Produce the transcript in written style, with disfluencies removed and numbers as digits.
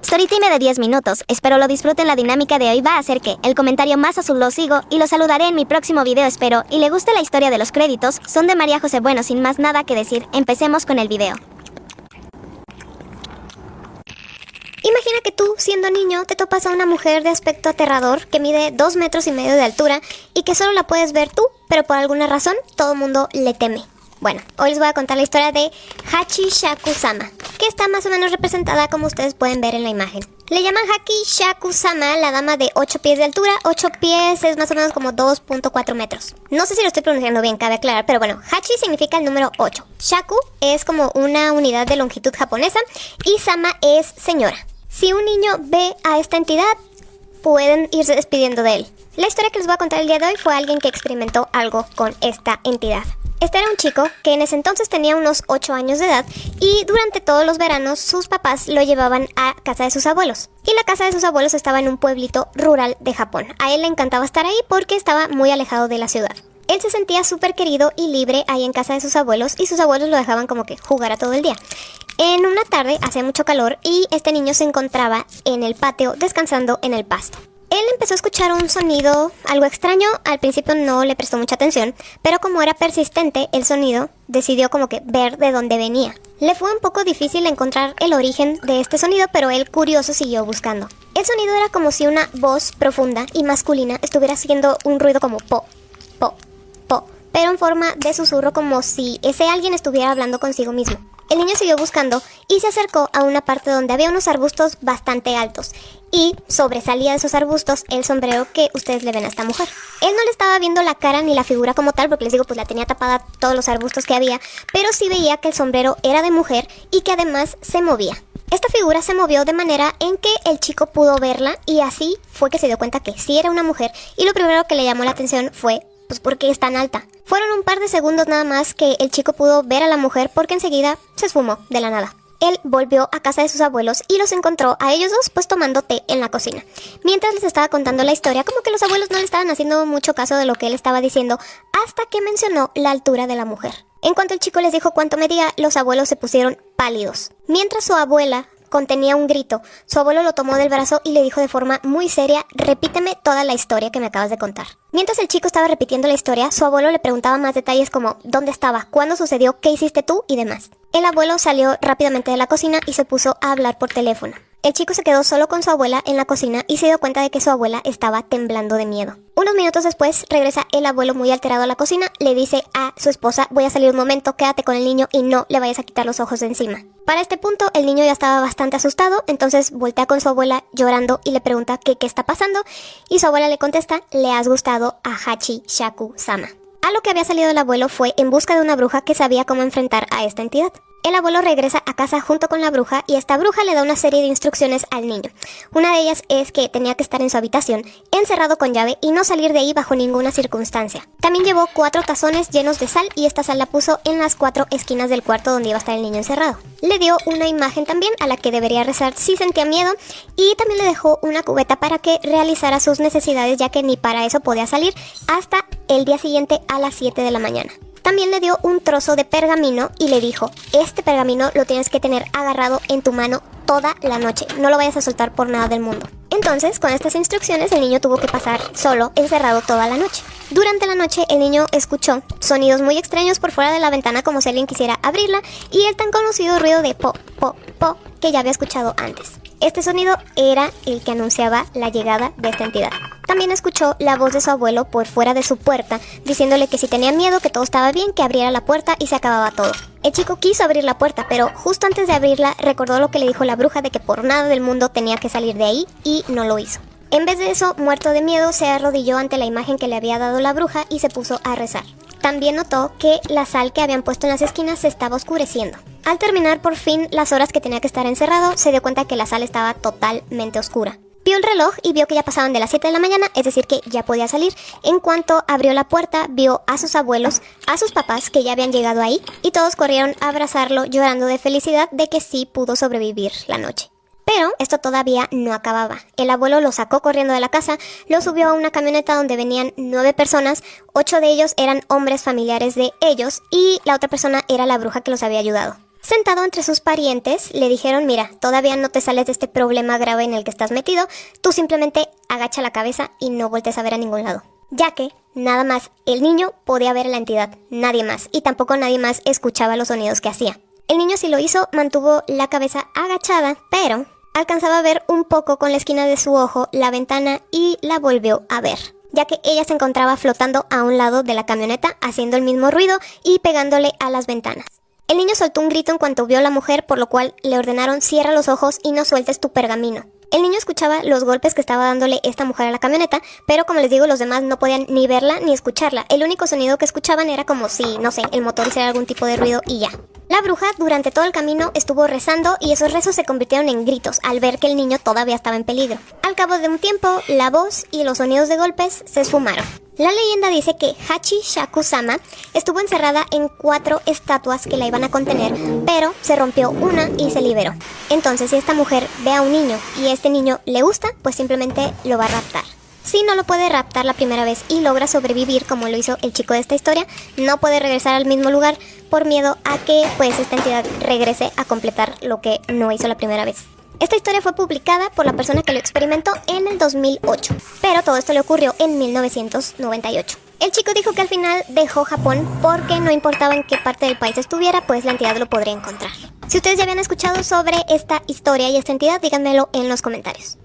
Storytime de 10 minutos, espero lo disfruten. La dinámica de hoy va a ser que el comentario más azul lo sigo y lo saludaré en mi próximo video, espero y le guste la historia de los créditos, son de María José. Bueno, sin más nada que decir, empecemos con el video. Imagina que tú, siendo niño, te topas a una mujer de aspecto aterrador que mide 2,5 metros de altura y que solo la puedes ver tú, pero por alguna razón todo el mundo le teme. Bueno, hoy les voy a contar la historia de Hachi Shaku-sama, que está más o menos representada como ustedes pueden ver en la imagen. Le llaman Hachi Shaku-sama, la dama de 8 pies de altura. 8 pies es más o menos como 2,4 metros. No sé si lo estoy pronunciando bien, cabe aclarar, pero bueno, Hachi significa el número 8. Shaku es como una unidad de longitud japonesa y Sama es señora. Si un niño ve a esta entidad, pueden irse despidiendo de él. La historia que les voy a contar el día de hoy fue alguien que experimentó algo con esta entidad. Este era un chico que en ese entonces tenía unos 8 años de edad y durante todos los veranos sus papás lo llevaban a casa de sus abuelos. Y la casa de sus abuelos estaba en un pueblito rural de Japón. A él le encantaba estar ahí porque estaba muy alejado de la ciudad. Él se sentía súper querido y libre ahí en casa de sus abuelos y sus abuelos lo dejaban como que jugara todo el día. En una tarde hacía mucho calor y este niño se encontraba en el patio descansando en el pasto. Él empezó a escuchar un sonido algo extraño. Al principio no le prestó mucha atención, pero como era persistente el sonido, decidió como que ver de dónde venía. Le fue un poco difícil encontrar el origen de este sonido, pero él curioso siguió buscando. El sonido era como si una voz profunda y masculina estuviera haciendo un ruido como po, po, po, pero en forma de susurro, como si ese alguien estuviera hablando consigo mismo. El niño siguió buscando y se acercó a una parte donde había unos arbustos bastante altos y sobresalía de esos arbustos el sombrero que ustedes le ven a esta mujer. Él no le estaba viendo la cara ni la figura como tal, porque les digo, pues la tenía tapada todos los arbustos que había, pero sí veía que el sombrero era de mujer y que además se movía. Esta figura se movió de manera en que el chico pudo verla y así fue que se dio cuenta que sí era una mujer, y lo primero que le llamó la atención fue pues ¿por qué es tan alta? Fueron un par de segundos nada más que el chico pudo ver a la mujer, porque enseguida se esfumó de la nada. Él volvió a casa de sus abuelos y los encontró a ellos dos pues tomando té en la cocina. Mientras les estaba contando la historia, como que los abuelos no le estaban haciendo mucho caso de lo que él estaba diciendo, hasta que mencionó la altura de la mujer. En cuanto el chico les dijo cuánto medía, los abuelos se pusieron pálidos. Mientras su abuela contenía un grito, su abuelo lo tomó del brazo y le dijo de forma muy seria: repíteme toda la historia que me acabas de contar. Mientras el chico estaba repitiendo la historia, su abuelo le preguntaba más detalles como ¿dónde estaba? ¿Cuándo sucedió? ¿Qué hiciste tú? Y demás. El abuelo salió rápidamente de la cocina y se puso a hablar por teléfono. El chico se quedó solo con su abuela en la cocina y se dio cuenta de que su abuela estaba temblando de miedo. Unos minutos después regresa el abuelo muy alterado a la cocina, le dice a su esposa: voy a salir un momento, quédate con el niño y no le vayas a quitar los ojos de encima. Para este punto el niño ya estaba bastante asustado, entonces voltea con su abuela llorando y le pregunta qué está pasando, y su abuela le contesta: le has gustado a Hachi Shaku-sama. A lo que había salido el abuelo fue en busca de una bruja que sabía cómo enfrentar a esta entidad. El abuelo regresa a casa junto con la bruja y esta bruja le da una serie de instrucciones al niño. Una de ellas es que tenía que estar en su habitación, encerrado con llave y no salir de ahí bajo ninguna circunstancia. También llevó 4 tazones llenos de sal y esta sal la puso en las 4 esquinas del cuarto donde iba a estar el niño encerrado. Le dio una imagen también a la que debería rezar si sentía miedo y también le dejó una cubeta para que realizara sus necesidades, ya que ni para eso podía salir hasta el día siguiente a las 7 de la mañana. También le dio un trozo de pergamino y le dijo: este pergamino lo tienes que tener agarrado en tu mano toda la noche, no lo vayas a soltar por nada del mundo. Entonces, con estas instrucciones, el niño tuvo que pasar solo, encerrado toda la noche. Durante la noche, el niño escuchó sonidos muy extraños por fuera de la ventana, como si alguien quisiera abrirla, y el tan conocido ruido de po, po, po, que ya había escuchado antes. Este sonido era el que anunciaba la llegada de esta entidad. También escuchó la voz de su abuelo por fuera de su puerta, diciéndole que si tenía miedo, que todo estaba bien, que abriera la puerta y se acababa todo. El chico quiso abrir la puerta, pero justo antes de abrirla recordó lo que le dijo la bruja de que por nada del mundo tenía que salir de ahí, y no lo hizo. En vez de eso, muerto de miedo, se arrodilló ante la imagen que le había dado la bruja y se puso a rezar. También notó que la sal que habían puesto en las esquinas se estaba oscureciendo. Al terminar por fin las horas que tenía que estar encerrado, se dio cuenta que la sala estaba totalmente oscura. Vio el reloj y vio que ya pasaban de las 7 de la mañana, es decir que ya podía salir. En cuanto abrió la puerta, vio a sus abuelos, a sus papás que ya habían llegado ahí, y todos corrieron a abrazarlo llorando de felicidad de que sí pudo sobrevivir la noche. Pero esto todavía no acababa. El abuelo lo sacó corriendo de la casa, lo subió a una camioneta donde venían 9 personas, 8 de ellos eran hombres familiares de ellos y la otra persona era la bruja que los había ayudado. Sentado entre sus parientes, le dijeron, mira, todavía no te sales de este problema grave en el que estás metido, tú simplemente agacha la cabeza y no voltees a ver a ningún lado. Ya que, nada más, el niño podía ver a la entidad, nadie más, y tampoco nadie más escuchaba los sonidos que hacía. El niño sí lo hizo, mantuvo la cabeza agachada, pero alcanzaba a ver un poco con la esquina de su ojo la ventana y la volvió a ver, ya que ella se encontraba flotando a un lado de la camioneta, haciendo el mismo ruido y pegándole a las ventanas. El niño soltó un grito en cuanto vio a la mujer, por lo cual le ordenaron cierra los ojos y no sueltes tu pergamino. El niño escuchaba los golpes que estaba dándole esta mujer a la camioneta, pero como les digo, los demás no podían ni verla ni escucharla. El único sonido que escuchaban era como si, no sé, el motor hiciera algún tipo de ruido y ya. La bruja durante todo el camino estuvo rezando y esos rezos se convirtieron en gritos al ver que el niño todavía estaba en peligro. Al cabo de un tiempo, la voz y los sonidos de golpes se esfumaron. La leyenda dice que Hachi Shaku-sama estuvo encerrada en 4 estatuas que la iban a contener, pero se rompió una y se liberó. Entonces, si esta mujer ve a un niño y este niño le gusta, pues simplemente lo va a raptar. Si no lo puede raptar la primera vez y logra sobrevivir como lo hizo el chico de esta historia, no puede regresar al mismo lugar por miedo a que pues esta entidad regrese a completar lo que no hizo la primera vez. Esta historia fue publicada por la persona que lo experimentó en el 2008, pero todo esto le ocurrió en 1998. El chico dijo que al final dejó Japón porque no importaba en qué parte del país estuviera, pues la entidad lo podría encontrar. Si ustedes ya habían escuchado sobre esta historia y esta entidad, díganmelo en los comentarios.